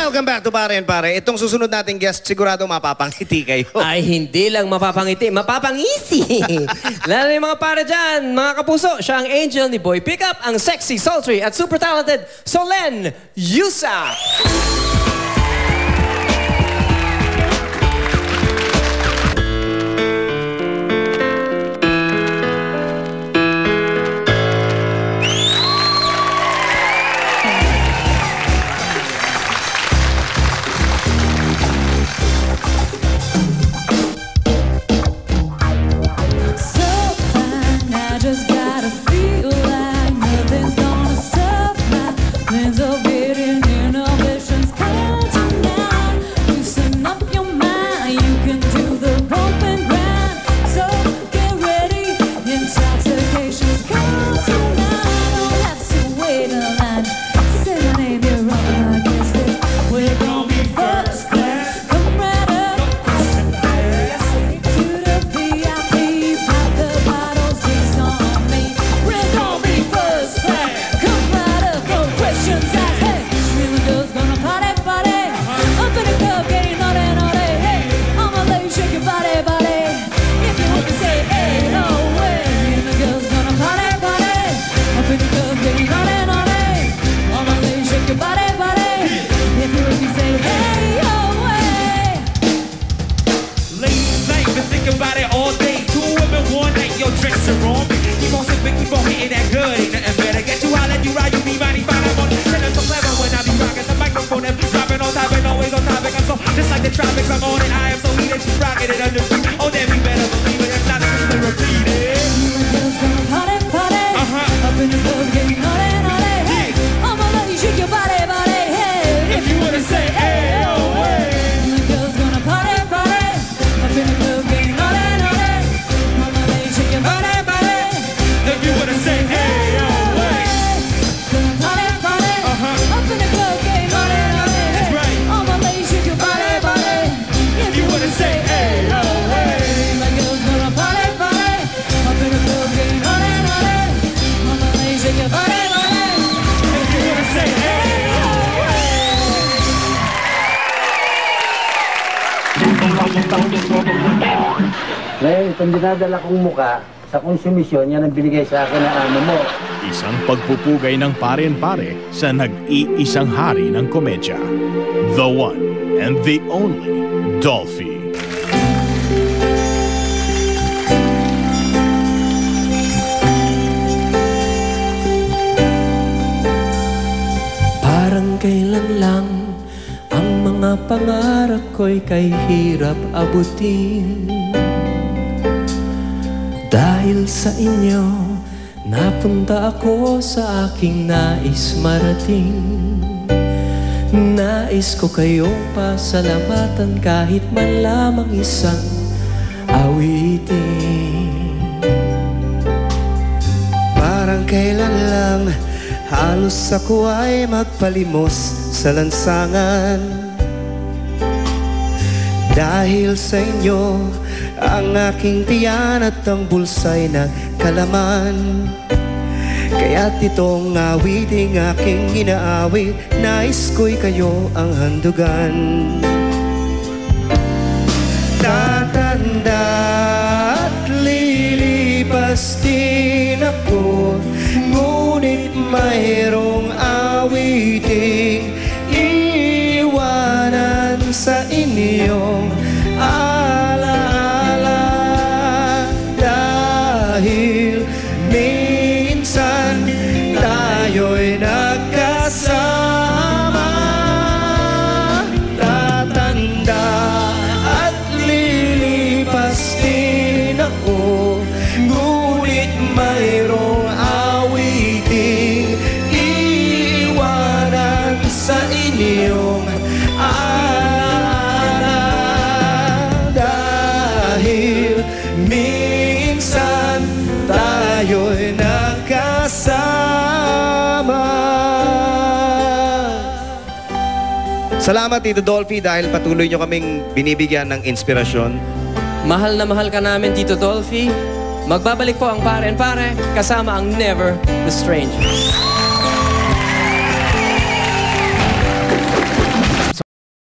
Welcome back to Pare and Pare. Itong susunod nating guest, sigurado mapapangiti kayo. Ay, hindi lang mapapangiti, mapapangisi. Lalo yung mga pare dyan, mga kapuso, siya ang angel ni Boy Pickup, ang sexy, sultry, at super talented Solen Yusa. Just like the tropics, I'm on it. I am so heated, she's rocking it under feet. Oh, then we better believe it. If not, it's been repeated. Girls gonna party, party. Up in the club, getting naughty, naughty. Hey, all my ladies, shake your body, body. Hey, if you wanna say, hey, oh, hey. The girls gonna party, party. Up in the club, getting naughty, naughty. All my ladies, shake your body, body. If you wanna say, hey, oh, hey. Gonna party, party. Up in the club, getting naughty, naughty. That's right. All my ladies, shake your body, body. If you wanna say, hey, oh, hey. The girls gonna party, party. Up in the club, getting naughty, naughty. All my ladies, shake your body, body. If you wanna say, hey, oh, hey. Ngayon, itong dinadala kong muka sa konsumisyon, yan ang binigay sa akin ng amo mo. Isang pagpupugay ng pare-pare sa nag-iisang hari ng komedya. The one and the only Dolphy. Parang kailan lang ang mga pangarap ko'y kay hirap abutin. Dahil sa inyo, napunta ako sa aking nais marating. Nais ko kayong pasalamatan kahit man lamang isang awitin. Parang kailan lang halos ako ay magpalimos sa lansangan. Dahil sa inyo, ang aking tiyan at ang bulsa'y nagkalaman. Kaya't itong awiting aking inaawit, nais ko'y kayo ang handugan. Tatanda at lilipas din ako, ngunit mayroong awiting iwanan sa inyong alaala. Dahil minsan tayo'y nagkasama. Tatanda at lilipas din ako, ngunit mayroong awiting iwanan sa inyong alaala. Dahil minsan tayo'y nagkasama. Salamat Tito Dolphy dahil patuloy nyo kaming binibigyan ng inspirasyon. Mahal na mahal ka namin, Tito Dolphy. Magbabalik po ang Pare and Pare kasama ang Never the Strangers.